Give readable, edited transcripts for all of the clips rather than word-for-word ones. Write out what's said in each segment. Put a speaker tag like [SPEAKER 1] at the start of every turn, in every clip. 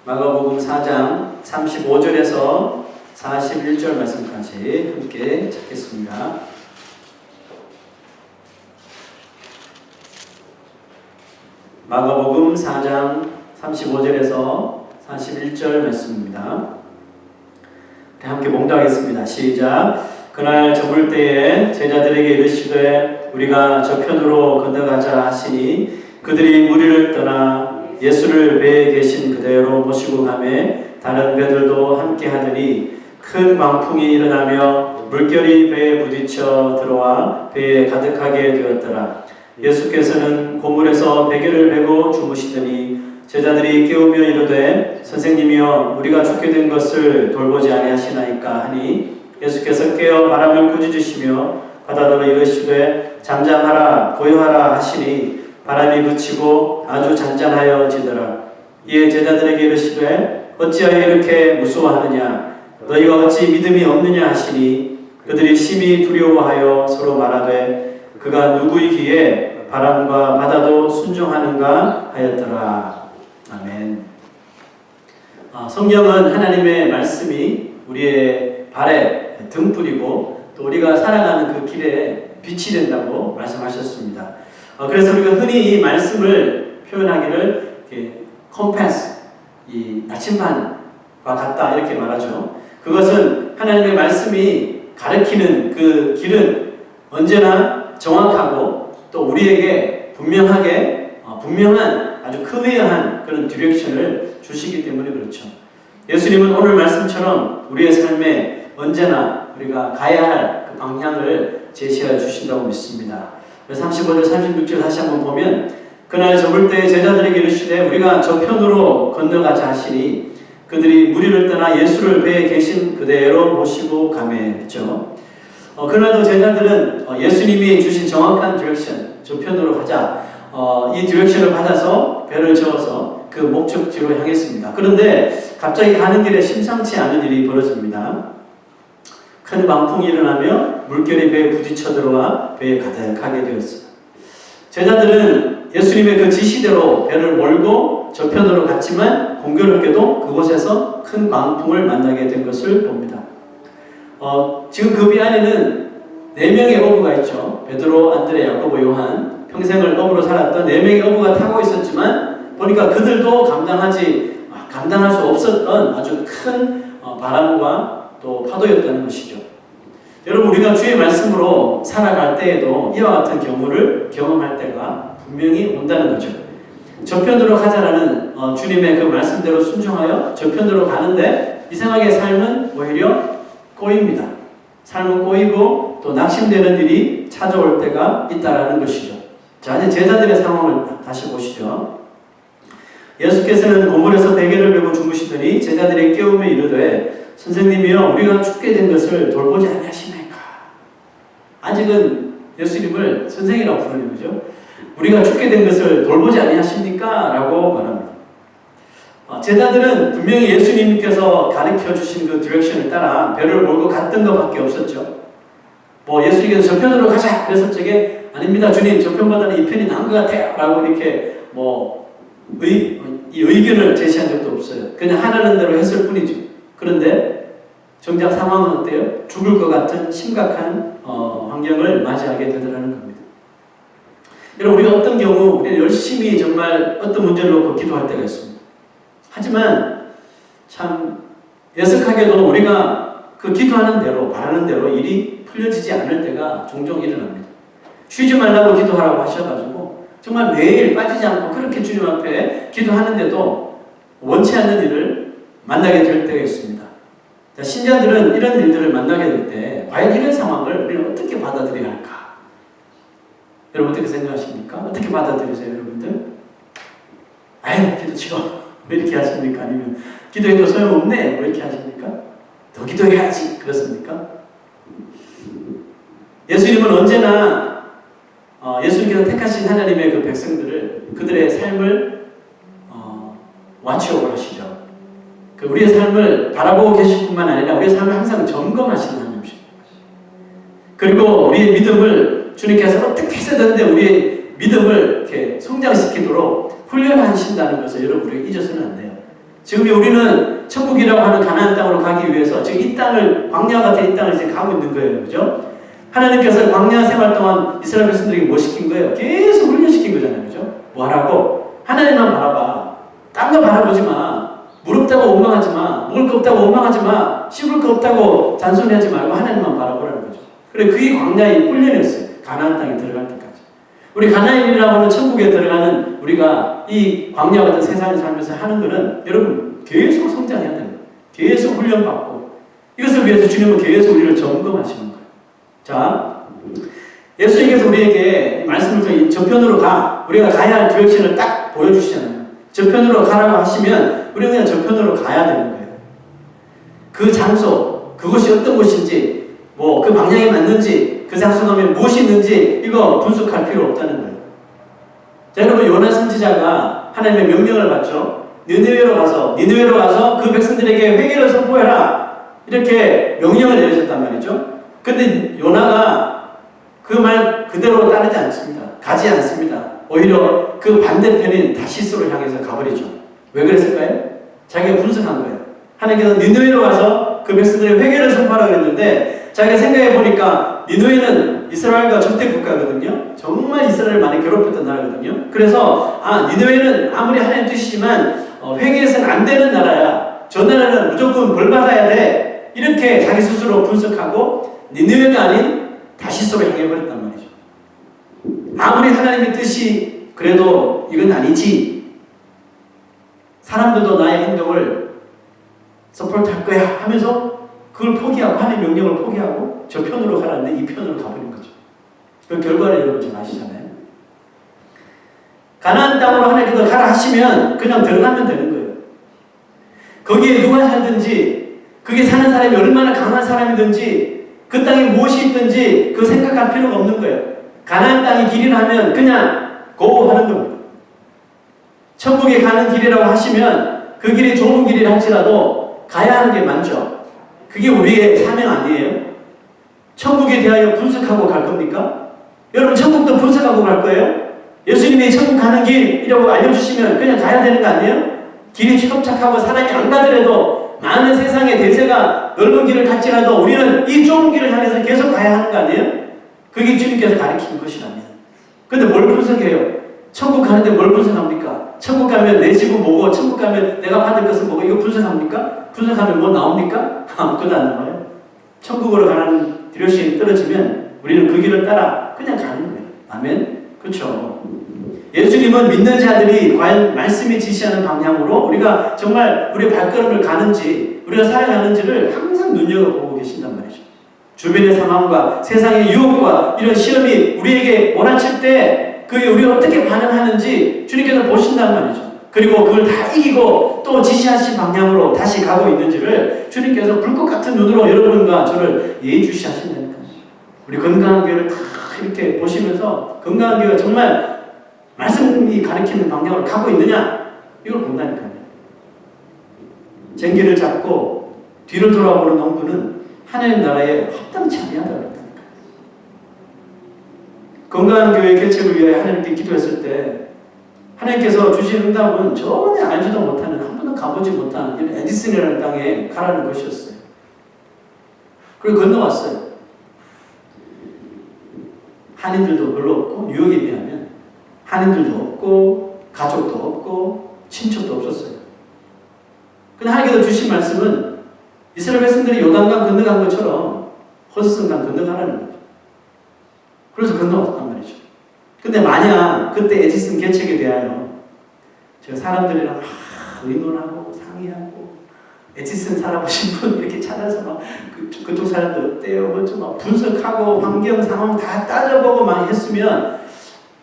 [SPEAKER 1] 마가복음 4장 35절에서 41절 말씀까지 함께 찾겠습니다. 마가복음 4장 35절에서 41절 말씀입니다. 함께 봉독하겠습니다. 시작. 그날 저물 때에 제자들에게 이르시되 우리가 저편으로 건너가자 하시니 그들이 무리를 떠나 예수를 배에 계신 그대로 모시고 가매 다른 배들도 함께 하더니 큰 광풍이 일어나며 물결이 배에 부딪혀 들어와 배에 가득하게 되었더라. 예수께서는 고물에서 베개를 베고 주무시더니 제자들이 깨우며 이르되 선생님이여 우리가 죽게 된 것을 돌보지 아니하시나이까 하니 예수께서 깨어 바람을 꾸짖으시며 바다로 이르시되 잠잠하라 고요하라 하시니 바람이 그치고 아주 잔잔하여지더라. 이에 제자들에게 이르시되 어찌하여 이렇게 무서워하느냐 너희가 어찌 믿음이 없느냐 하시니 그들이 심히 두려워하여 서로 말하되 그가 누구이기에 바람과 바다도 순종하는가 하였더라. 아멘. 성경은 하나님의 말씀이 우리의 발에 등불이고 또 우리가 살아가는 그 길에 빛이 된다고 말씀하셨습니다. 그래서 우리가 흔히 이 말씀을 표현하기를 컴패스, 이 나침반과 같다 이렇게 말하죠. 그것은 하나님의 말씀이 가리키는 그 길은 언제나 정확하고 또 우리에게 분명한 아주 클리어한 그런 디렉션을 주시기 때문에 그렇죠. 예수님은 오늘 말씀처럼 우리의 삶에 언제나 우리가 가야 할 그 방향을 제시해 주신다고 믿습니다. 35절 36절 다시 한번 보면 그날 저물 때에 제자들에게 이르시되 우리가 저편으로 건너가자 하시니 그들이 무리를 떠나 예수를 배에 계신 그대로 모시고 가매 했죠. 그날도 제자들은 예수님이 주신 정확한 디렉션, 저편으로 가자, 이 디렉션을 받아서 배를 저어서 그 목적지로 향했습니다. 그런데 갑자기 가는 길에 심상치 않은 일이 벌어집니다. 큰 광풍이 일어나며 물결이 배에 부딪혀 들어와 배에 가득하게 되었습니다. 제자들은 예수님의 그 지시대로 배를 몰고 저편으로 갔지만 공교롭게도 그곳에서 큰 광풍을 만나게 된 것을 봅니다. 지금 그 배 안에는 4명의 어부가 있죠. 베드로, 안드레, 야고보, 요한. 평생을 어부로 살았던 4명의 어부가 타고 있었지만 보니까 그들도 감당할 수 없었던 아주 큰 바람과 또 파도였다는 것이죠. 여러분 우리가 주의 말씀으로 살아갈 때에도 이와 같은 경우를 경험할 때가 분명히 온다는 거죠. 저편으로 가자라는 주님의 그 말씀대로 순종하여 저편으로 가는데 이상하게 삶은 오히려 꼬입니다. 삶은 꼬이고 또 낙심되는 일이 찾아올 때가 있다라는 것이죠. 자, 이제 제자들의 상황을 다시 보시죠. 예수께서는 고물에서 베개를 베고 주무시더니 제자들이 깨우며 이르되 선생님이여 우리가 죽게 된 것을 돌보지 아니하시나이까. 아직은 예수님을 선생이라고 부르는 거죠. 우리가 죽게 된 것을 돌보지 아니하십니까? 라고 말합니다. 제자들은 분명히 예수님께서 가르쳐 주신 그 디렉션을 따라 배를 몰고 갔던 것밖에 없었죠. 예수님께서 저편으로 가자 그래서 저게 아닙니다 주님 저편보다는 이 편이 나은 것 같아요 라고 이렇게 이 의견을 제시한 적도 없어요. 그냥 하라는 대로 했을 뿐이죠. 그런데 정작 상황은 어때요? 죽을 것 같은 심각한 환경을 맞이하게 되더라는 겁니다. 여러분 우리가 어떤 경우 우리는 열심히 정말 어떤 문제를 놓고 기도할 때가 있습니다. 하지만 참 예석하게도 우리가 그 기도하는 대로 바라는 대로 일이 풀려지지 않을 때가 종종 일어납니다. 쉬지 말라고 기도하라고 하셔가지고 정말 매일 빠지지 않고 그렇게 주님 앞에 기도하는데도 원치 않는 일을 만나게 될 때가 있습니다. 신자들은 이런 일들을 만나게 될 때 과연 이런 상황을 우리는 어떻게 받아들여야 할까? 여러분 어떻게 생각하십니까? 어떻게 받아들이세요 여러분들? 아유 기도 치고 왜 이렇게 하십니까? 아니면 기도해도 소용없네 왜 이렇게 하십니까? 더 기도해야지 그렇습니까? 예수님은 언제나 예수님께서 택하신 하나님의 그 백성들을 그들의 삶을 와치오버 하시죠. 우리의 삶을 바라보고 계실 뿐만 아니라 우리의 삶을 항상 점검하시는 하나님이십니다. 그리고 우리의 믿음을 주님께서 어떻게 해서든지 우리의 믿음을 이렇게 성장시키도록 훈련하신다는 것을 여러분 우리가 잊어서는 안 돼요. 지금 우리는 천국이라고 하는 가나안 땅으로 가기 위해서 지금 이 땅을, 광야 같은 이 땅을 이제 가고 있는 거예요. 그죠? 하나님께서 광야 생활 동안 이스라엘 백성들에게 뭐 시킨 거예요? 계속 훈련시킨 거잖아요. 그죠? 뭐 하라고? 하나님만 바라봐. 딴 거 바라보지 마. 물 없다고 원망하지 마. 먹을 거 없다고 원망하지 마. 씹을 거 없다고 잔소리하지 말고 하나님만 바라보라는 거죠. 그래, 그게 광야의 훈련이었어요. 가나안 땅에 들어갈 때까지. 우리 가나안이라고 하는 천국에 들어가는 우리가 이 광야 같은 세상을 살면서 하는 거는 여러분 계속 성장해야 돼요. 계속 훈련받고 이것을 위해서 주님은 계속 우리를 점검하시는 거예요. 자, 예수님께서 우리에게 말씀을 통해 저편으로 가. 우리가 가야 할 디렉션을 딱 보여주시잖아요. 저편으로 가라고 하시면 우리는 그냥 저편으로 가야 되는 거예요. 그 장소, 그곳이 어떤 곳인지, 뭐 그 방향이 맞는지, 그 장소 가면 무엇이 있는지 이거 분석할 필요 없다는 거예요. 자, 여러분 요나 선지자가 하나님의 명령을 받죠. 니느웨로 가서 그 백성들에게 회개를 선포해라. 이렇게 명령을 내리셨단 말이죠. 근데 요나가 그 말 그대로 따르지 않습니다. 가지 않습니다. 오히려 그 반대편인 다시스로 향해서 가버리죠. 왜 그랬을까요? 자기가 분석한 거예요. 하나님께서 니느웨로 가서 그 백성들의 회개를 선포하라 그랬는데 자기가 생각해 보니까 니느웨는 이스라엘과 적대 국가거든요. 정말 이스라엘을 많이 괴롭혔던 나라거든요. 그래서 니느웨는 아무리 하나님 뜻이지만 회개해서는 안 되는 나라야. 저 나라는 무조건 벌 받아야 돼. 이렇게 자기 스스로 분석하고 니느웨가 아닌 다시스로 향해 버렸단 말이죠. 아무리 하나님의 뜻이 그래도 이건 아니지. 사람들도 나의 행동을 서포트할 거야 하면서 그걸 포기하고 하나님의 명령을 포기하고 저 편으로 가라는데 이 편으로 가버린 거죠. 그 결과를 여러분 잘 아시잖아요. 가나안 땅으로 하나님께서 가라 하시면 그냥 들어가면 되는 거예요. 거기에 누가 살든지 그게 사는 사람이 얼마나 강한 사람이든지 그 땅에 무엇이 있든지 그 생각할 필요가 없는 거예요. 가나안 땅이 길이라면 그냥 고 하는 겁니다. 천국에 가는 길이라고 하시면 그 길이 좋은 길이라 할지라도 가야 하는 게 맞죠. 그게 우리의 사명 아니에요? 천국에 대하여 분석하고 갈 겁니까? 여러분 천국도 분석하고 갈 거예요? 예수님이 천국 가는 길이라고 알려주시면 그냥 가야 되는 거 아니에요? 길이 협착하고 사람이 안 가더라도 많은 세상의 대세가 넓은 길을 갈지라도 우리는 이 좁은 길을 향해서 계속 가야 하는 거 아니에요? 그게 주님께서 가르치는 것이라면. 근데 뭘 분석해요? 천국 가는데 뭘 분석합니까? 천국 가면 내 집은 뭐고, 천국 가면 내가 받을 것은 뭐고, 이거 분석합니까? 분석하면 뭐 나옵니까? 아무것도 안 나와요. 천국으로 가라는 디렉션이 떨어지면 우리는 그 길을 따라 그냥 가는 거예요. 아멘? 그렇죠. 예수님은 믿는 자들이 과연 말씀이 지시하는 방향으로 우리가 정말 우리의 발걸음을 가는지, 우리가 살아가는지를 항상 눈여겨보고 계신단 말이죠. 주변의 상황과 세상의 유혹과 이런 시험이 우리에게 몰아칠 때 그게 우리가 어떻게 반응하는지 주님께서 보신단 말이죠. 그리고 그걸 다 이기고 또 지시하신 방향으로 다시 가고 있는지를 주님께서 불꽃 같은 눈으로 여러분과 저를 예의주시하신다니까요. 우리 건강한 교회를 다 이렇게 보시면서 건강한 교회가 정말 말씀이 가리키는 방향으로 가고 있느냐? 이걸 본다니까요. 쟁기를 잡고 뒤를 돌아보는 농부는 하나님 나라에 합당치 아니하다고 그랬다니까요. 건강한 교회 개척을 위해 하나님께 기도했을 때 하나님께서 주신 응답은 전혀 알지도 못하는, 한 번도 가보지 못한 이런 에디슨이라는 땅에 가라는 것이었어요. 그리고 건너왔어요. 한인들도 별로 없고, 뉴욕에 비하면 한인들도 없고, 가족도 없고, 친척도 없었어요. 근데 하나님께서 주신 말씀은 이스라엘 백성들이 요단강 건너간 것처럼 허스슨강 건너가라는 거죠. 그래서 건너왔단 말이죠. 근데 만약 그때 에디슨 개척에 대하여 제가 사람들이랑 의논하고 상의하고 에디슨 살아보신 분 이렇게 찾아서 막 그쪽 사람들 어때요? 뭐 좀 막 분석하고 환경 상황 다 따져보고 많이 했으면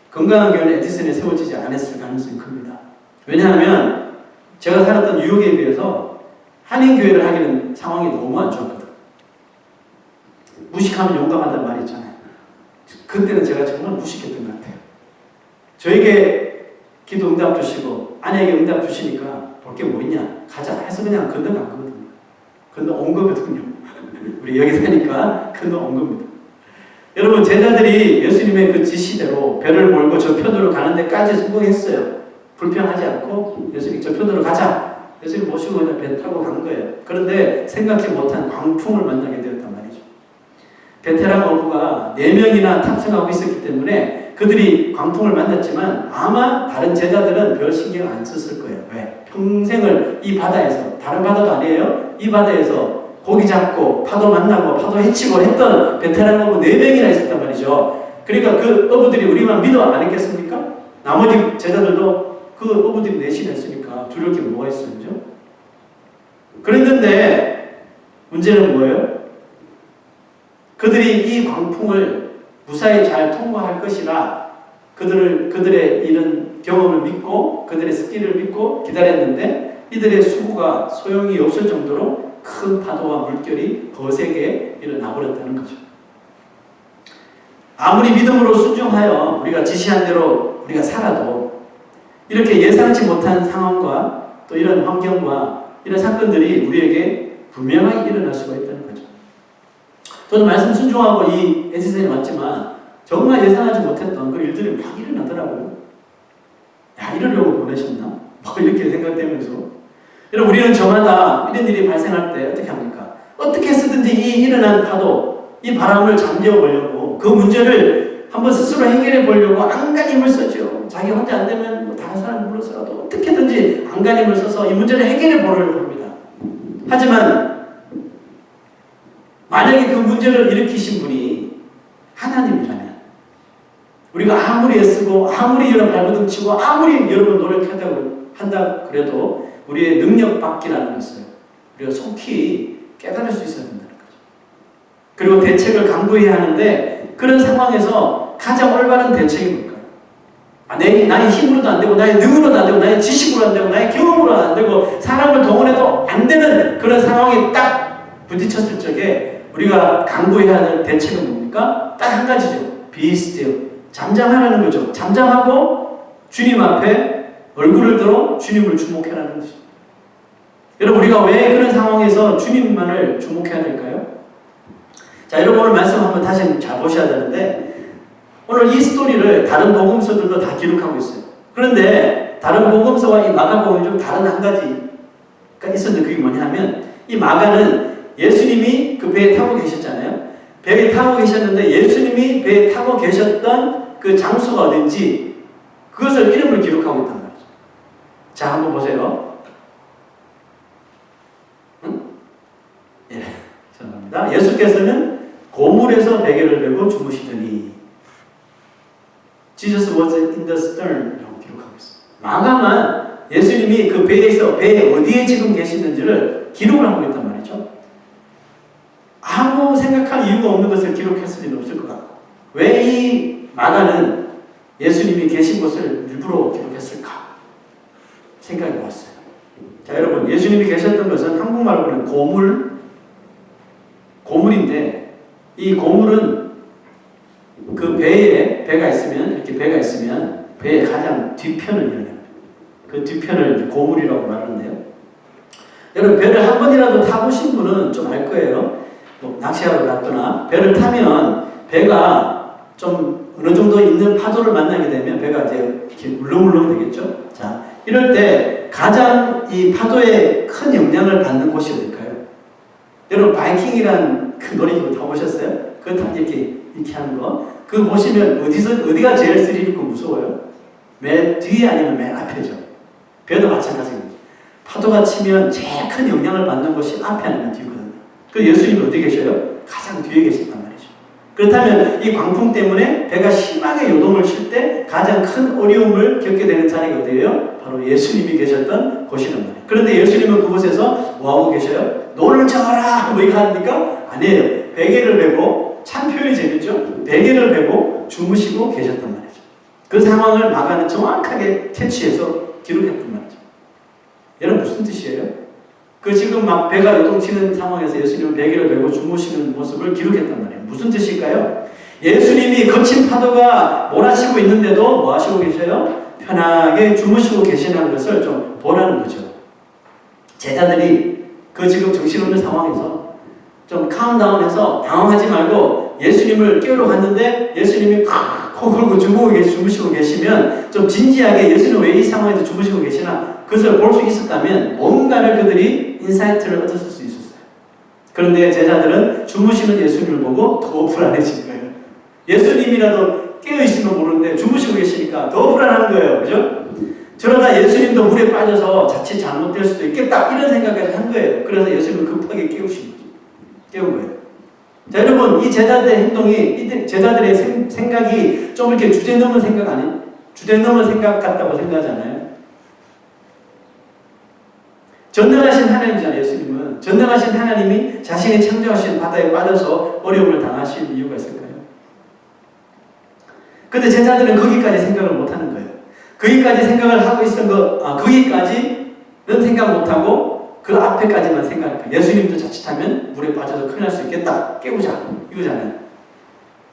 [SPEAKER 1] 건강한 교회는 에디슨에 세워지지 않았을 가능성이 큽니다. 왜냐하면 제가 살았던 뉴욕에 비해서 한인교회를 하기는 상황이 너무 안 좋았거든. 무식하면 용감하다는 말이 있잖아요. 그때는 제가 정말 무식했던 것 같아요. 저에게 기도 응답 주시고 아내에게 응답 주시니까 볼 게 뭐 있냐? 가자 해서 그냥 건너간 거거든요. 건너온 거거든요. 우리 여기 사니까 건너온 겁니다. 여러분 제자들이 예수님의 그 지시대로 배를 몰고 저 편으로 가는 데까지 성공했어요. 불평하지 않고 예수님 저편으로 가자. 예수님 모시고 그냥 배 타고 간 거예요. 그런데 생각지 못한 광풍을 만나게 되었단 말이죠. 베테랑 어부가 4명이나 탑승하고 있었기 때문에 그들이 광풍을 만났지만 아마 다른 제자들은 별 신경 안 썼을 거예요. 왜? 평생을 이 바다에서, 다른 바다도 아니에요. 이 바다에서 고기 잡고 파도 만나고 파도 헤치고 했던 베테랑 어부 4명이나 있었단 말이죠. 그러니까 그 어부들이 우리만 믿어 안 했겠습니까? 나머지 제자들도 그 어부들이 내신했으니까 두려울 게 뭐가 있어요? 그죠? 그랬는데 문제는 뭐예요? 그들이 이 광풍을 무사히 잘 통과할 것이라 그들의 이런 경험을 믿고 그들의 스킬을 믿고 기다렸는데 이들의 수고가 소용이 없을 정도로 큰 파도와 물결이 거세게 일어나 버렸다는 거죠. 아무리 믿음으로 순종하여 우리가 지시한 대로 우리가 살아도 이렇게 예상치 못한 상황과 또 이런 환경과 이런 사건들이 우리에게 분명하게 일어날 수가 있다는 거죠. 저는 말씀 순종하고 이 에지선에 왔지만 정말 예상하지 못했던 그 일들이 막 일어나더라고요. 야, 이러려고 보내셨나? 뭐 이렇게 생각되면서. 여러분, 우리는 저마다 이런 일이 발생할 때 어떻게 합니까? 어떻게 해서든지 이 일어난 파도, 이 바람을 잠재워 보려고 그 문제를 한번 스스로 해결해 보려고 안간힘을 쓰죠. 자기 혼자 안 되면 뭐 다른 사람 불러서라도 어떻게든지 안간힘을 써서 이 문제를 해결해 보려고 합니다. 하지만 만약에 그 문제를 일으키신 분이 하나님이라면 우리가 아무리 애쓰고 아무리 여러분 발버둥 치고 아무리 여러분 노력한다 그래도 우리의 능력 밖이라는 것을 우리가 속히 깨달을 수 있어야 된다는 거죠. 그리고 대책을 강구해야 하는데 그런 상황에서 가장 올바른 대책이 뭘까요? 나의 힘으로도 안 되고 나의 능으로도 안 되고 나의 지식으로 안 되고 나의 경험으로 안 되고 사람을 동원해도 안 되는 그런 상황에 딱 부딪혔을 적에 우리가 강구해야 할 대책은 뭡니까? 딱 한 가지죠. Be still. 잠잠하라는 거죠. 잠잠하고 주님 앞에 얼굴을 들어 주님을 주목해라는 것이죠. 여러분, 우리가 왜 그런 상황에서 주님만을 주목해야 될까요? 자, 여러분 오늘 말씀 한번 다시 잘 보셔야 되는데 오늘 이 스토리를 다른 복음서들도 다 기록하고 있어요. 그런데 다른 복음서와 이 마가복음이 좀 다른 한 가지가 있었는데 그게 뭐냐면 이 마가는 예수님이 그 배에 타고 계셨잖아요. 배에 타고 계셨는데 예수님이 배에 타고 계셨던 그 장소가 어딘지 그것을 이름을 기록하고 있단 말이죠. 자, 한번 보세요. 응? 예, 죄송합니다. 예수께서는 고물에서 베개를 메고 주무시더니 Jesus was in the stern 라고 기록하고 있어요. 마가만 예수님이 그 배에서 배 어디에 지금 계시는지를 기록을 하고 있단 말이죠. 아무 생각할 이유가 없는 것을 기록했을 리는 없을 것 같고 왜 이 마가는 예수님이 계신 곳을 일부러 기록했을까 생각이 왔어요. 자, 여러분, 예수님이 계셨던 것은 한국말로는 고물인데 이 고물은 그 배에 배가 있으면 배의 가장 뒤편을 이루는 그 뒤편을 고물이라고 말하는데요. 여러분, 배를 한 번이라도 타보신 분은 좀 알 거예요. 뭐 낚시하러 갔거나 배를 타면 배가 좀 어느 정도 있는 파도를 만나게 되면 배가 이제 이렇게 울렁울렁 되겠죠. 자, 이럴 때 가장 이 파도에 큰 영향을 받는 곳이 어딜까요? 여러분, 바이킹이란 그 놀이기구 타보셨어요? 그거 타 이렇게 하는 거. 그거 보시면 어디가 제일 스릴 있고 무서워요? 맨 뒤에 아니면 맨 앞에죠. 배도 마찬가지입니다. 파도가 치면 제일 큰 영향을 받는 곳이 앞에 아니면 뒤거든요. 그 예수님이 어디 계셔요? 가장 뒤에 계신단 말이죠. 그렇다면 이 광풍 때문에 배가 심하게 요동을 칠 때 가장 큰 어려움을 겪게 되는 자리가 어디예요? 바로 예수님이 계셨던 곳이란 말이에요. 그런데 예수님은 그곳에서 뭐하고 계셔요? 노를 저어라! 뭐 이거 합니까? 아니에요. 베개를 메고, 참 표현이 재밌죠? 베개를 메고 주무시고 계셨단 말이죠. 그 상황을 마가는 정확하게 캐치해서 기록했단 말이죠. 여러분, 무슨 뜻이에요? 그 지금 막 배가 요동치는 상황에서 예수님은 베개를 메고 주무시는 모습을 기록했단 말이에요. 무슨 뜻일까요? 예수님이 거친 파도가 몰아치고 있는데도 뭐 하시고 계셔요? 편하게 주무시고 계시는 것을 좀 보라는 거죠. 제자들이 그 지금 정신없는 상황에서 좀 카운다운해서 당황하지 말고 예수님을 깨우러 갔는데 예수님이 코 골고 주무시고 계시면 좀 진지하게 예수님 왜 이 상황에서 주무시고 계시나 그것을 볼 수 있었다면 뭔가를 그들이 인사이트를 얻었을 수 있었어요. 그런데 제자들은 주무시는 예수님을 보고 더 불안해진 거예요. 예수님이라도 깨어있으면 모르는데 주무시고 계시니까 더 불안한 거예요. 그죠? 저러다 예수님도 물에 빠져서 자칫 잘못될 수도 있겠다 이런 생각까지 한 거예요. 그래서 예수님을 급하게 깨우신 거죠. 깨운 거예요. 자, 여러분, 이 제자들의 행동이, 제자들의 생각이 좀 이렇게 주제 넘은 생각 아니에요? 주제 넘은 생각 같다고 생각하잖아요. 전능하신 하나님이잖아요, 예수님은. 전능하신 하나님이 자신이 창조하신 바다에 빠져서 어려움을 당하실 이유가 있을까요? 근데 제자들은 거기까지 생각을 못 하는 거예요. 거기까지 생각을 하고 있었던 거기까지는 생각 못 하고 그 앞에까지만 생각할 거예요. 예수님도 자칫하면 물에 빠져서 큰일 날 수 있겠다. 깨우자. 이거잖아요.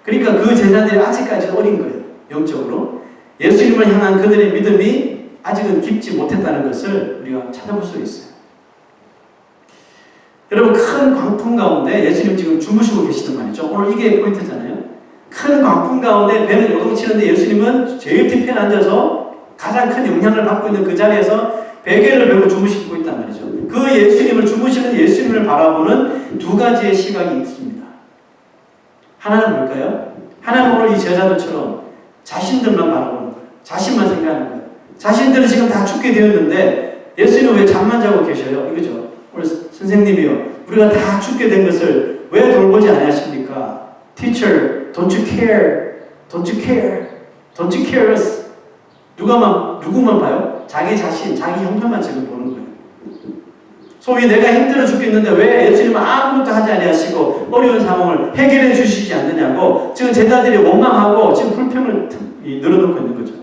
[SPEAKER 1] 그러니까 그 제자들이 아직까지 어린 거예요. 영적으로. 예수님을 향한 그들의 믿음이 아직은 깊지 못했다는 것을 우리가 찾아볼 수 있어요. 여러분, 큰 광풍 가운데 예수님 지금 주무시고 계시단 말이죠. 오늘 이게 포인트잖아요. 큰 광풍 가운데 배는 요동치는데 예수님은 제일 뒤편에 앉아서 가장 큰 영향을 받고 있는 그 자리에서 베개를 메고 주무시고 있단 말이죠. 그 예수님을 주무시는 예수님을 바라보는 두 가지의 시각이 있습니다. 하나는 뭘까요? 하나는 오늘 이 제자들처럼 자신들만 바라보는 거예요. 자신만 생각하는 거예요. 자신들은 지금 다 죽게 되었는데 예수님은 왜 잠만 자고 계셔요? 이거죠. 오늘 선생님이요. 우리가 다 죽게 된 것을 왜 돌보지 않으십니까? Teacher, don't you care? Don't you care? Don't you care us? 누구만 봐요? 자기 자신, 자기 형편만 지금 보는 거예요. 소위 내가 힘들어 죽겠는데 왜 예수님은 아무것도 하지 아니하시고 어려운 상황을 해결해 주시지 않느냐고 지금 제자들이 원망하고 지금 불평을 늘어놓고 있는 거죠.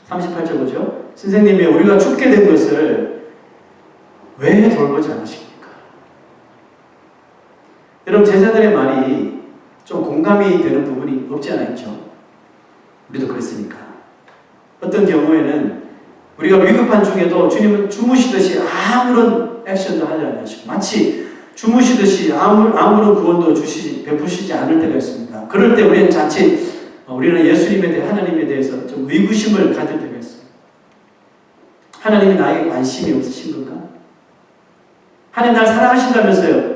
[SPEAKER 1] 38절 보죠. 선생님이 우리가 죽게 된 것을 왜 돌보지 않으십니까? 여러분, 제자들의 말이 좀 공감이 되는 부분이 없지 않아 있죠. 우리도 그랬으니까. 어떤 경우에는 우리가 위급한 중에도 주님은 주무시듯이 아무런 액션도 하지 않으시고 마치 주무시듯이 아무런 구원도 베푸시지 않을 때가 있습니다. 그럴 때 우리는 자칫 우리는 예수님에 대해 하나님에 대해서 좀 의구심을 가질 때가 있어요. 하나님이 나에게 관심이 없으신 건가? 하나님 날 사랑하신다면서요.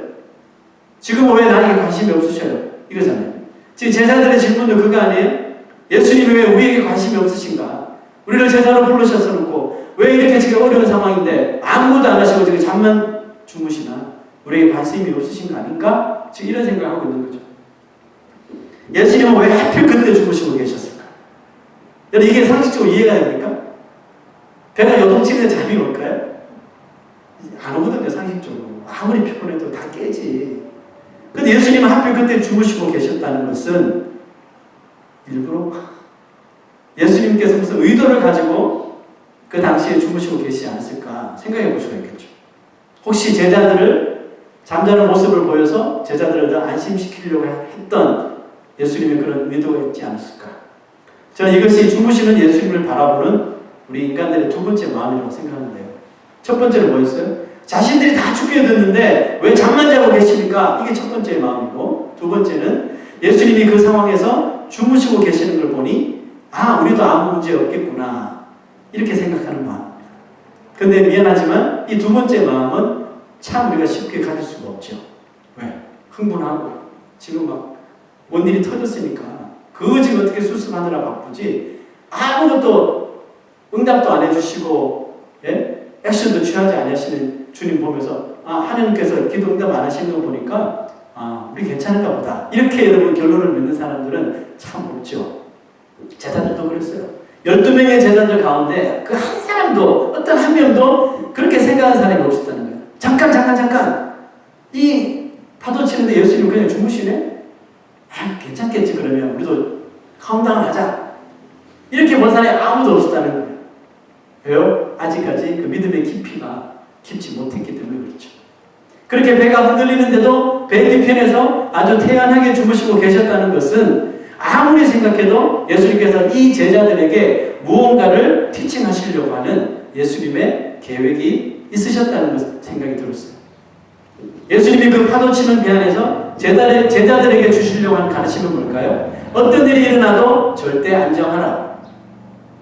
[SPEAKER 1] 지금은 왜 나에게 관심이 없으셔요? 이거잖아요. 지금 제자들의 질문도 그거 아니에요? 예수님이 왜 우리에게 관심이 없으신가? 우리를 제자로 부르셔서 놓고 왜 이렇게 지금 어려운 상황인데 아무것도 안 하시고 지금 잠만 주무시나? 우리에게 관심이 없으신 거 아닌가? 지금 이런 생각을 하고 있는 거죠. 예수님은 왜 하필 그때 주무시고 계셨을까? 여러분, 이게 상식적으로 이해가 됩니까? 배가 요동치는데 잠이 올까요? 안 오거든요, 상식적으로. 아무리 피곤해도 다 깨지. 근데 예수님은 하필 그때 주무시고 계셨다는 것은 일부러 예수님께서 무슨 의도를 가지고 그 당시에 주무시고 계시지 않았을까 생각해 볼 수가 있겠죠. 혹시 제자들을 잠자는 모습을 보여서 제자들을 더 안심시키려고 했던 예수님의 그런 의도가 있지 않았을까? 저는 이것이 주무시는 예수님을 바라보는 우리 인간들의 두 번째 마음이라고 생각하는데요. 첫 번째는 뭐였어요? 자신들이 다 죽게 됐는데 왜 잠만 자고 계십니까? 이게 첫 번째 마음이고, 두 번째는 예수님이 그 상황에서 주무시고 계시는 걸 보니 우리도 아무 문제 없겠구나 이렇게 생각하는 마음입니다. 그런데 미안하지만 이 두 번째 마음은 참 우리가 쉽게 가질 수가 없죠. 왜? 흥분하고 지금 막 뭔 일이 터졌으니까 그거 지금 어떻게 수습하느라 바쁘지 아무것도 응답도 안 해주시고 액션도 취하지 않으시는 주님 보면서 하나님께서 기도 응답 안 하시는 거 보니까 우리 괜찮은가 보다 이렇게 여러분 결론을 맺는 사람들은 참 없죠. 제자들도 그랬어요. 12명의 제자들 가운데 그 한 사람도 어떤 한 명도 그렇게 생각하는 사람이 없었다는 거예요. 잠깐 이 파도 치는데 예수님 그냥 주무시네? 괜찮겠지. 그러면 우리도 카운트다운 하자 이렇게 본 사람이 아무도 없었다는 거예요. 왜요? 아직까지 그 믿음의 깊이가 깊지 못했기 때문에 그렇죠. 그렇게 배가 흔들리는데도 배 뒤편에서 아주 태연하게 주무시고 계셨다는 것은 아무리 생각해도 예수님께서 이 제자들에게 무언가를 티칭하시려고 하는 예수님의 계획이 있으셨다는 생각이 들었어요. 예수님이 그 파도 치는 배 안에서 제자들에게 주시려고 하는 가르침은 뭘까요? 어떤 일이 일어나도 절대 안정하라.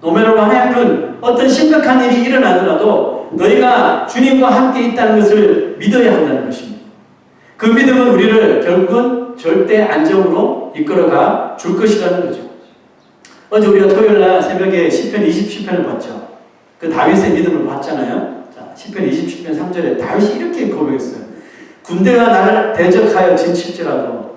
[SPEAKER 1] 노매로 하여튼 어떤 심각한 일이 일어나더라도 너희가 주님과 함께 있다는 것을 믿어야 한다는 것입니다. 그 믿음은 우리를 결국은 절대 안정으로 이끌어가 줄 것이라는 거죠. 어제 우리가 토요일날 새벽에 시편 20시편을 봤죠. 그 다윗의 믿음을 봤잖아요. 자, 시편 20시편 3절에 다윗이 이렇게 고백했어요. 군대가 나를 대적하여 진칠지라도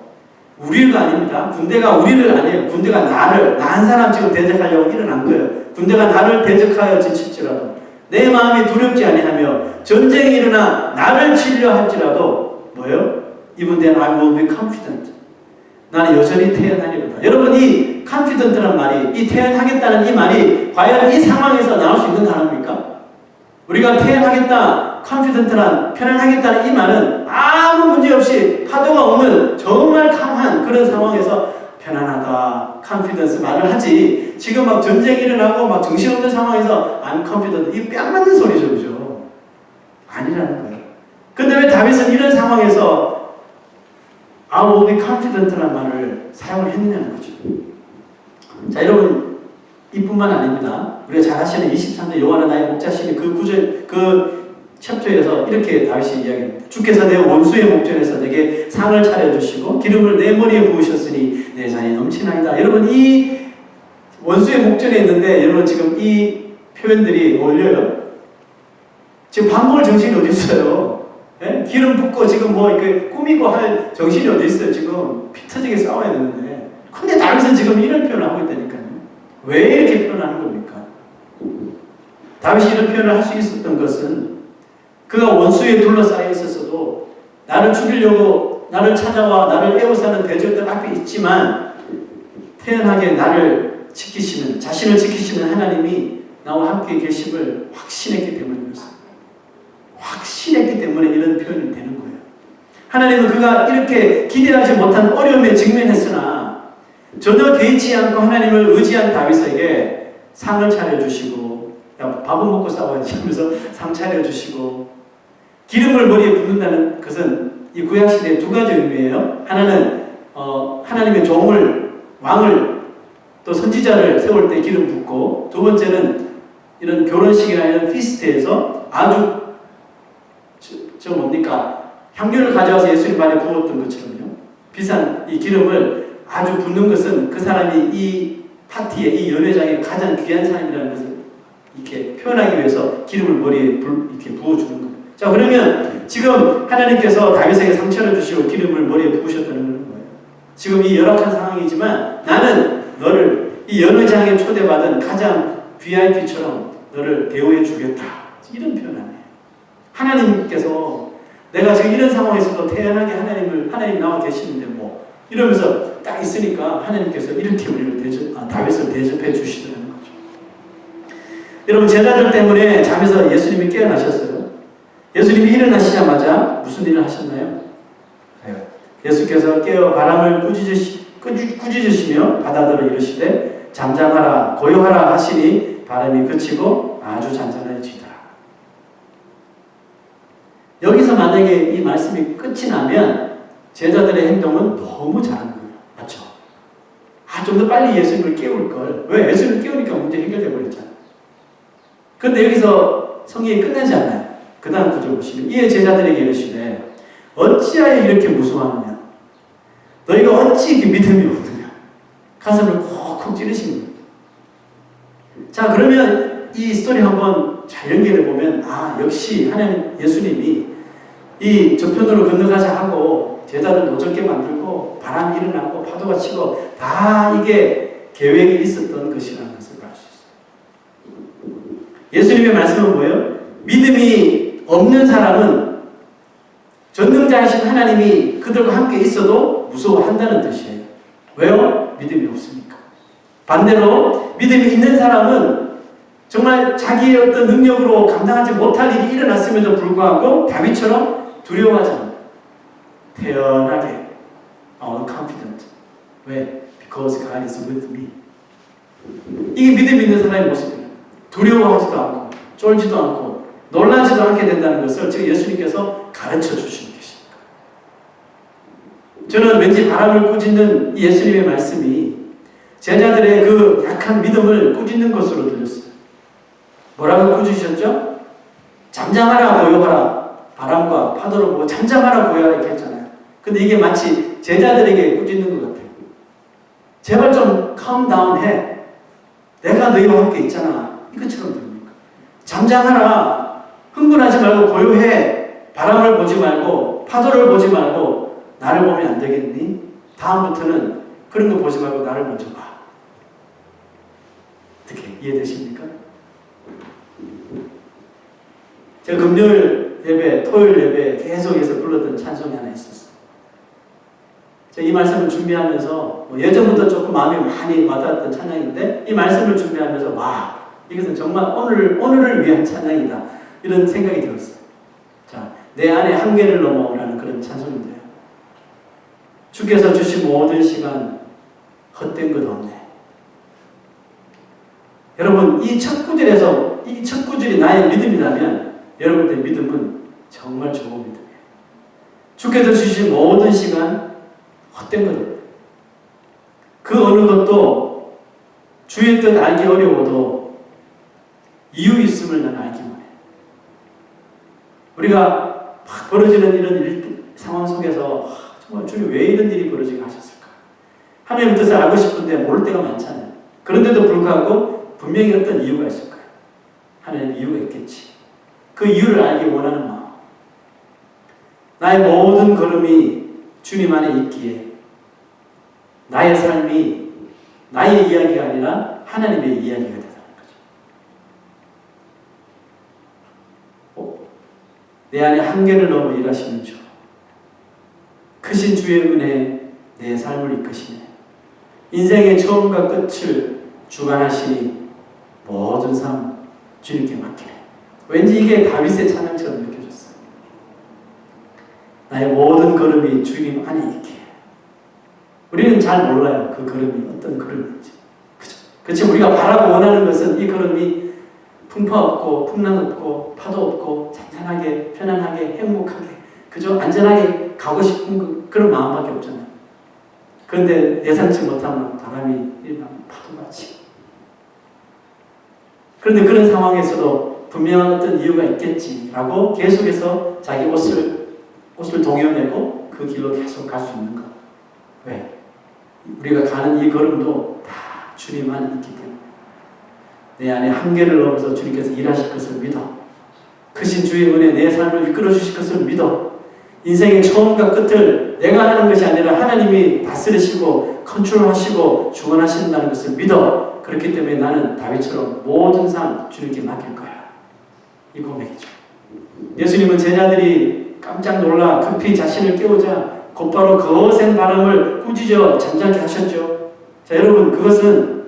[SPEAKER 1] 우리가 아닙니다. 군대가 우리를 아니에요. 군대가 나를, 나 한 사람 지금 대적하려고 일어난 거예요. 군대가 나를 대적하여 진칠지라도 내 마음이 두렵지 아니하며 전쟁이 일어나 나를 치려 할지라도 뭐예요? Even then I will be confident. 나는 여전히 태어나리로다. 여러분 이 confident란 말이, 이 태어나겠다는 이 말이 과연 이 상황에서 나올 수 있는 단어입니까? 우리가 태어나겠다, confident란, 편안하겠다는 이 말은 아무 문제 없이 파도가 오는 정말 강한 그런 상황에서 편안하다, confidence 말을 하지. 지금 막 전쟁이 일어나고 막 정신없는 상황에서 I'm confident. 이 뺨 맞는 소리죠, 그죠? 아니라는 거예요. 근데 왜 다윗은 이런 상황에서 I will be confident라는 말을 사용을 했느냐는 거죠. 자, 여러분, 이뿐만 아닙니다. 우리가 잘 아시는 23절 여호와는 나의 목자시니 그 구절, 그 챕터에서 이렇게 다윗이 이야기합니다. 주께서 내 원수의 목전에서 내게 상을 차려주시고 기름을 내 머리에 부으셨으니 내 잔이 넘치나이다. 여러분, 이 원수의 목전에 있는데 여러분 지금 이 표현들이 어울려요? 지금 밥 먹을 정신이 어디 있어요? 예? 기름 붓고 지금 뭐 이렇게 꾸미고 할 정신이 어디 있어요? 지금 피 터지게 싸워야 되는데. 근데 다윗은 지금 이런 표현을 하고 있다니까요. 왜 이렇게 표현하는 겁니까? 다윗이 이런 표현을 할 수 있었던 것은 그가 원수에 둘러싸여 있었어도 나를 죽이려고 나를 찾아와 나를 에워싸는 대적들 앞에 있지만 태연하게 나를 지키시는, 자신을 지키시는 하나님이 나와 함께 계심을 확신했기 때문에 그렇습니다. 확신했기 때문에 이런 표현이 되는 거예요. 하나님은 그가 이렇게 기대하지 못한 어려움에 직면했으나 전혀 개의치 않고 하나님을 의지한 다윗에게 상을 차려주시고, 야, 밥은 먹고 싸워야지 하면서 상 차려주시고, 기름을 머리에 붓는다는 것은 이 구약시대의 두 가지 의미예요. 하나는 하나님의 종을, 왕을, 또 선지자를 세울 때 기름 붓고, 두 번째는 이런 결혼식이나 이런 피스트에서 아주 저 뭡니까? 향료를 가져와서 예수님 발에 부었던 것처럼요. 비싼 이 기름을 아주 붓는 것은 그 사람이 이 파티에, 이 연회장에 가장 귀한 사람이라는 것을 이렇게 표현하기 위해서 기름을 머리에 이렇게 부어주는 거예요. 자, 그러면 지금 하나님께서 다윗에게 상처를 주시고 기름을 머리에 부으셨다는 거예요. 지금 이 열악한 상황이지만 나는 너를 이 연회장에 초대받은 가장 VIP처럼 너를 대우해 주겠다. 이런 표현 안 해요. 하나님께서 내가 지금 이런 상황에서도 태연하게 하나님 나와 계시는데 뭐 이러면서 딱 있으니까 하나님께서 이렇게 우리를 다윗을 대접해 주시더라는 거죠. 여러분, 제자들 때문에 잠에서 예수님이 깨어나셨어요. 예수님이 일어나시자마자 무슨 일을 하셨나요? 예수께서 깨어 바람을 꾸짖으시며 바다들을 이르시되 잠잠하라 고요하라 하시니 바람이 그치고 아주 잔잔해지더라. 여기서 만약에 이 말씀이 끝이 나면 제자들의 행동은 너무 잘한 거예요. 맞죠? 좀 더 빨리 예수님을 깨울 걸. 왜? 예수님을 깨우니까 문제 해결돼 버렸잖아요. 그런데 여기서 성경이 끝나지 않아요. 그 다음 구절 보시면 이에 제자들에게 이르시되 어찌하여 이렇게 무서워하느냐? 너희가 어찌 이렇게 믿음이 없느냐? 가슴을 콕콕 찌르신 거예요. 자, 그러면 이 스토리 한번 잘 연결해 보면 역시 하나님 예수님이 이 저편으로 건너가자 하고 제자들 노젓게 만들고 바람이 일어나고 파도가 치고 다 이게 계획이 있었던 것이라는 것을 알 수 있어요. 예수님의 말씀은 뭐예요? 믿음이 없는 사람은 전능자이신 하나님이 그들과 함께 있어도 무서워한다는 뜻이에요. 왜요? 믿음이 없으니까. 반대로 믿음이 있는 사람은 정말 자기의 어떤 능력으로 감당하지 못할 일이 일어났음에도 불구하고 다윗처럼 두려워하지 않아요. 태연하게 confident. 왜? Because God is with me. 이게 믿음 있는 사람의 모습이에요. 두려워하지도 않고 쫄지도 않고 놀라지도 않게 된다는 것을 지금 예수님께서 가르쳐 주시는 것입니다. 저는 왠지 바람을 꾸짖는 이 예수님의 말씀이 제자들의 그 약한 믿음을 꾸짖는 것으로 들렸어요. 뭐라고 꾸짖으셨죠? 잠잠하라 고요하라. 바람과 파도를 보고 잠잠하라 고요하라 이렇게 했잖아요. 근데 이게 마치 제자들에게 꾸짖는 것 같아요. 제발 좀 calm down 해. 내가 너희와 함께 있잖아. 이것처럼 됩니까? 잠잠하라. 흥분하지 말고 고요해. 바람을 보지 말고 파도를 보지 말고 나를 보면 안 되겠니? 다음부터는 그런 거 보지 말고 나를 먼저 봐. 어떻게 이해되십니까? 제가 금요일 예배, 토요일 예배 계속해서 불렀던 찬송이 하나 있었어요. 제가 이 말씀을 준비하면서 예전부터 조금 마음에 많이 와닿았던 찬양인데 이 말씀을 준비하면서 와, 이것은 정말 오늘을 위한 찬양이다. 이런 생각이 들었어요. 자, 내 안에 한계를 넘어오라는 그런 찬송인데요. 주께서 주신 모든 시간 헛된 것 없네. 여러분, 이 첫 구절이 나의 믿음이라면 여러분들의 믿음은 정말 좋은 믿음이에요. 주께서 주신 모든 시간 헛된 것 없네. 그 어느 것도 주의 뜻 알기 어려워도 이유 있음을 나는 알기 원해. 우리가 막 벌어지는 이런 상황 속에서 정말 주님 왜 이런 일이 벌어지게 하셨을까? 하나님의 뜻을 알고 싶은데 모를 때가 많잖아요. 그런데도 불구하고 분명히 어떤 이유가 있을 거예요. 하나님의 이유가 있겠지. 그 이유를 알기 원하는 마음. 나의 모든 걸음이 주님 안에 있기에 나의 삶이 나의 이야기가 아니라 하나님의 이야기가 되는 거죠. 내 안에 한계를 넘어 일하시는 주. 크신 주의 은혜 내 삶을 이끄시네. 인생의 처음과 끝을 주관하시니 모든 삶 주님께 맡기네. 왠지 이게 다윗의 찬양처럼 느껴졌어요. 나의 모든 걸음이 주님 안에 있기에. 우리는 잘 몰라요. 그 걸음이 어떤 걸음인지. 그죠? 그렇지? 우리가 바라고 원하는 것은 이 걸음이 풍파 없고 풍랑 없고 파도 없고 잔잔하게 편안하게 행복하게 그죠? 안전하게 가고 싶은 그런 마음밖에 없잖아요. 그런데 예상치 못하면 바람이 일어나면 파도가 치고. 그런데 그런 상황에서도 분명한 어떤 이유가 있겠지라고 계속해서 자기 옷을 동여매고 그 길로 계속 갈 수 있는 것. 왜? 우리가 가는 이 걸음도 다 주님 안에 있기 때문에 내 안에 한계를 넘어서 주님께서 일하실 것을 믿어. 크신 주의 은혜 내 삶을 이끌어 주실 것을 믿어. 인생의 처음과 끝을 내가 하는 것이 아니라 하나님이 다스리시고 컨트롤하시고 주관하신다는 것을 믿어. 그렇기 때문에 나는 다윗처럼 모든 삶 주님께 맡길 거야. 이 고백이죠. 예수님은 제자들이 깜짝 놀라 급히 자신을 깨우자 곧바로 거센 바람을 꾸짖어 잠잠케 하셨죠. 자, 여러분, 그것은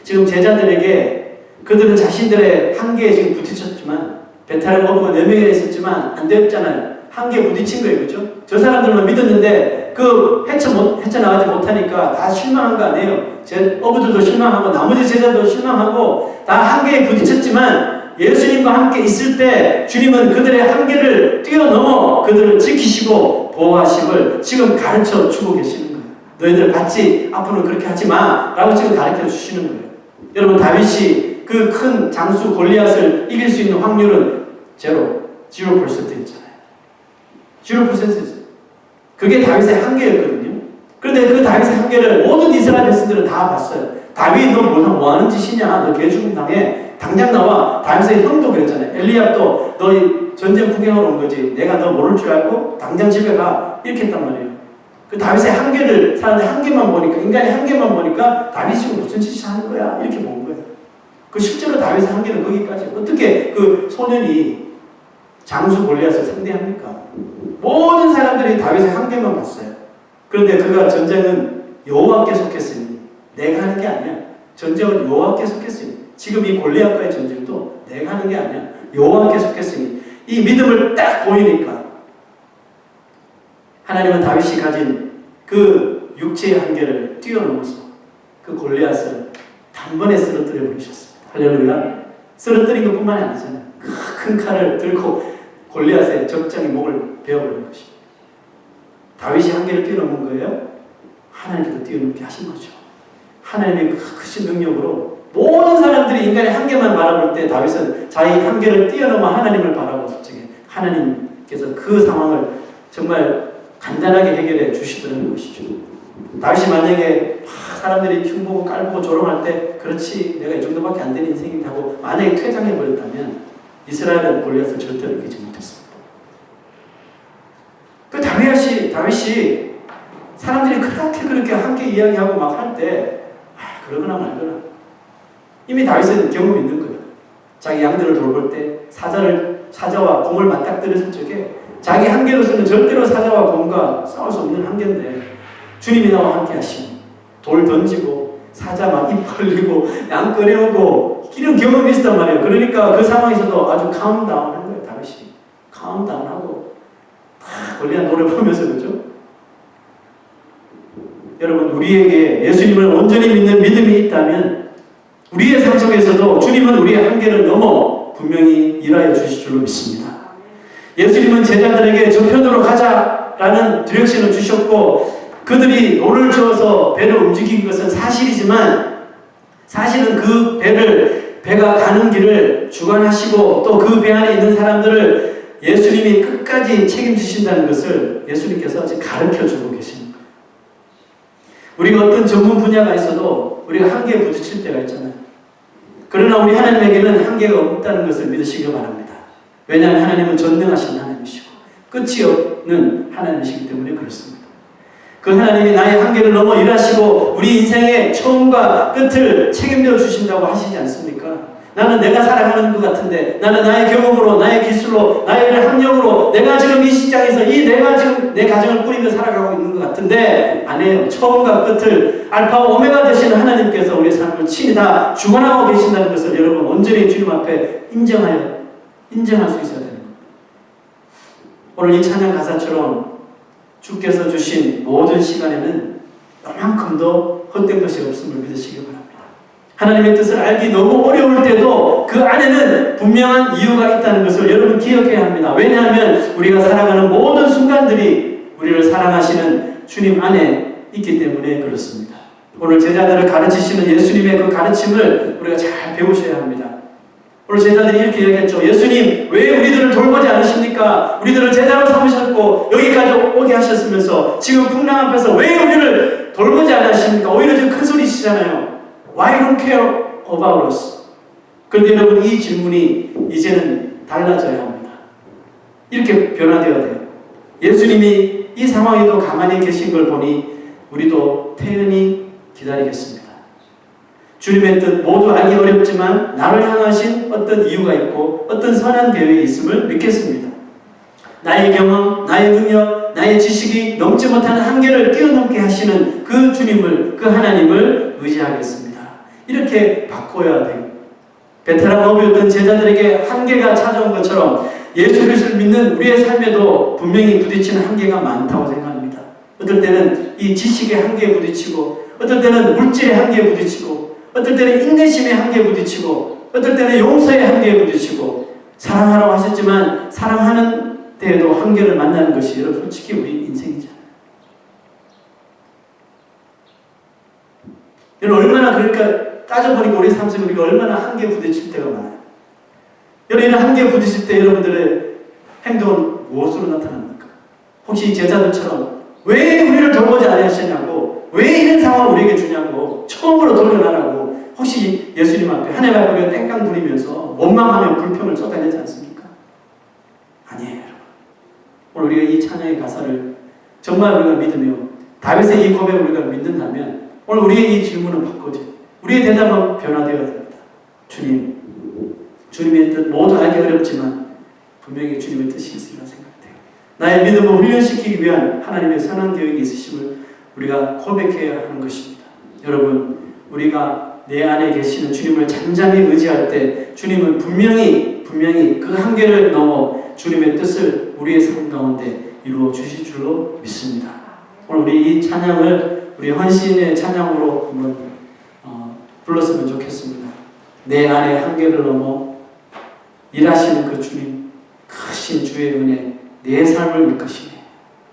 [SPEAKER 1] 지금 제자들에게 그들은 자신들의 한계에 지금 부딪혔지만 배 타는 어부가 4명이나 있었지만 안 되었잖아요. 한계에 부딪힌 거예요. 그죠? 저 사람들만 믿었는데 그 헤쳐나가지 못하니까 다 실망한 거 아니에요. 어부들도 실망하고 나머지 제자도 실망하고 다 한계에 부딪혔지만 예수님과 함께 있을 때 주님은 그들의 한계를 뛰어넘어 그들을 지키시고 보호하심을 지금 가르쳐 주고 계시는 거예요. 너희들 같이 앞으로는 그렇게 하지 마 라고 지금 가르쳐 주시는 거예요. 여러분, 다윗이 그 큰 장수 골리앗을 이길 수 있는 확률은 0%였잖아요. 0%였어요. 그게 다윗의 한계였거든요. 그런데 그 다윗의 한계를 모든 이스라엘 백성들은 다 봤어요. 다윗 너 뭐 하는 짓이냐? 너 개죽음 당해. 당장 나와. 다윗의 형도 그랬잖아요. 엘리압도 너 전쟁 구경하러 온 거지. 내가 너 모를 줄 알고 당장 집에 가. 이렇게 했단 말이에요. 그 다윗의 한계를 사람들이 한계만 보니까 인간의 한계만 보니까 다윗이 지금 무슨 짓을 하는 거야? 이렇게 본 거예요. 그 실제로 다윗의 한계는 거기까지. 어떻게 그 소년이 장수 골리앗을 상대합니까? 모든 사람들이 다윗의 한계만 봤어요. 그런데 그가 전쟁은 여호와께 속했으니 내가 하는 게 아니야. 전쟁은 여호와께 속했으니 지금 이 골리앗과의 전쟁도 내가 하는 게 아니야. 여호와께 속했으니 이 믿음을 딱 보이니까 하나님은 다윗이 가진 그 육체의 한계를 뛰어넘어서 그 골리앗을 단번에 쓰러뜨려 버리셨습니다. 할렐루야. 쓰러뜨린 것뿐만이 아니잖아요. 큰 칼을 들고 골리앗의 적장의 목을 베어버린 것입니다. 다윗이 한계를 뛰어넘은 거예요? 하나님께서 뛰어넘게 하신 거죠. 하나님의 크신 능력으로 모든 사람들이 인간의 한계만 바라볼 때 다윗은 자기 한계를 뛰어넘어 하나님을 바라보았을 적에 하나님께서 그 상황을 정말 간단하게 해결해 주시더라는 것이죠. 다윗이 만약에 사람들이 흉보고 깔보고 조롱할 때 그렇지 내가 이 정도밖에 안 되는 인생인데 하고 만약에 퇴장해버렸다면 이스라엘은 골리앗을 절대로 이기지 못했습니다. 그 다윗이 사람들이 그렇게 함께 이야기하고 막 할 때 그러거나 말거나 이미 다윗은 경험이 있는 거예요. 자기 양들을 돌볼 때 사자와 곰을 맞닥뜨렸을 적에 자기 한계로서는 절대로 사자와 곰과 싸울 수 없는 한계인데 주님이 나와 함께 하시고 돌 던지고 사자 막 입 벌리고 양 꺼내오고 이런 경험이 있었단 말이에요. 그러니까 그 상황에서도 아주 카운다운 한 거예요. 다윗이 카운다운하고 골리앗 노래 보면서 그죠? 여러분 우리에게 예수님을 온전히 믿는 믿음이 있다면 우리의 삶 속에서도 주님은 우리의 한계를 넘어 분명히 일하여 주실 줄로 믿습니다. 예수님은 제자들에게 저편으로 가자라는 디렉션을 주셨고 그들이 노를 저어서 배를 움직인 것은 사실이지만 사실은 그 배가 가는 길을 주관하시고 또 그 배 안에 있는 사람들을 예수님이 끝까지 책임지신다는 것을 예수님께서 가르쳐주고 계십니다. 우리가 어떤 전문 분야가 있어도 우리가 한계에 부딪힐 때가 있잖아요. 그러나 우리 하나님에게는 한계가 없다는 것을 믿으시기 바랍니다. 왜냐하면 하나님은 전능하신 하나님이시고 끝이 없는 하나님이시기 때문에 그렇습니다. 그 하나님이 나의 한계를 넘어 일하시고 우리 인생의 처음과 끝을 책임져 주신다고 하시지 않습니까? 나는 내가 살아가는 것 같은데 나는 나의 경험으로 나의 기술로 나의 학력으로 내가 지금 이 시장에서 내가 지금 내 가정을 꾸리며 살아가고 있는 것 같은데 아니에요. 처음과 끝을 알파와 오메가 되시는 하나님께서 우리의 삶을 친히 다 주관하고 계신다는 것을 여러분 온전히 주님 앞에 인정할 수 있어야 되는 겁니다. 오늘 이 찬양 가사처럼 주께서 주신 모든 시간에는 요만큼도 헛된 것이 없음을 믿으시기 바랍니다. 하나님의 뜻을 알기 너무 어려울 때도 그 안에는 분명한 이유가 있다는 것을 여러분 기억해야 합니다. 왜냐하면 우리가 살아가는 모든 순간들이 우리를 사랑하시는 주님 안에 있기 때문에 그렇습니다. 오늘 제자들을 가르치시는 예수님의 그 가르침을 우리가 잘 배우셔야 합니다. 오늘 제자들이 이렇게 얘기했죠. 예수님 왜 우리들을 돌보지 않으십니까? 우리들을 제자로 삼으셨고 여기까지 오게 하셨으면서 지금 풍랑 앞에서 왜 우리를 돌보지 않으십니까? 오히려 지금 큰 소리치잖아요. Why don't care about us? 그런데 여러분 이 질문이 이제는 달라져야 합니다. 이렇게 변화되어야 돼요. 예수님이 이 상황에도 가만히 계신 걸 보니 우리도 태연히 기다리겠습니다. 주님의 뜻 모두 알기 어렵지만 나를 향하신 어떤 이유가 있고 어떤 선한 계획이 있음을 믿겠습니다. 나의 경험, 나의 능력, 나의 지식이 넘지 못하는 한계를 뛰어넘게 하시는 그 주님을, 그 하나님을 의지하겠습니다. 이렇게 바꿔야 돼요. 베테랑 어부였던 제자들에게 한계가 찾아온 것처럼 예수 그리스도를 믿는 우리의 삶에도 분명히 부딪히는 한계가 많다고 생각합니다. 어떨 때는 이 지식의 한계에 부딪히고 어떨 때는 물질의 한계에 부딪히고 어떨 때는 인내심의 한계에 부딪히고 어떨 때는 용서의 한계에 부딪히고 사랑하라고 하셨지만 사랑하는 때에도 한계를 만나는 것이 여러분 솔직히 우리 인생이잖아요. 여러분 얼마나 그러니까 따져보니까 우리 삶 속에 우리가 얼마나 한계에 부딪힐 때가 많아요. 여러분 이런 한계에 부딪힐 때 여러분들의 행동은 무엇으로 나타납니까? 혹시 제자들처럼 왜 우리를 돌보지 않으셨냐고 왜 이런 상황을 우리에게 주냐고 처음으로 돌려놔라고 혹시 예수님 앞에 하나님 앞에 우리가 땡깡 부리면서 원망하며 불평을 쏟아내지 않습니까? 아니에요 여러분. 오늘 우리가 이 찬양의 가사를 정말 우리가 믿으며 다윗의 이 고백을 우리가 믿는다면 오늘 우리의 이 질문은 바꿔져요. 우리의 대답은 변화되어야 됩니다. 주님의 뜻 모두 알기 어렵지만 분명히 주님의 뜻이 있으리라 생각돼요. 나의 믿음을 훈련시키기 위한 하나님의 선한 계획이 있으심을 우리가 고백해야 하는 것입니다. 여러분 우리가 내 안에 계시는 주님을 잠잠히 의지할 때 주님은 분명히 그 한계를 넘어 주님의 뜻을 우리의 삶 가운데 이루어 주실 줄로 믿습니다. 오늘 우리 이 찬양을 우리 헌신의 찬양으로 한번 불렀으면 좋겠습니다. 내 안에 한계를 넘어 일하시는 그 주님, 크신 주의 은혜, 내 삶을 이끄시네.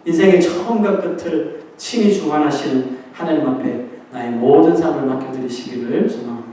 [SPEAKER 1] 인생의 처음과 끝을 친히 주관하시는 하나님 앞에 나의 모든 삶을 맡겨드리시기를 소망합니다.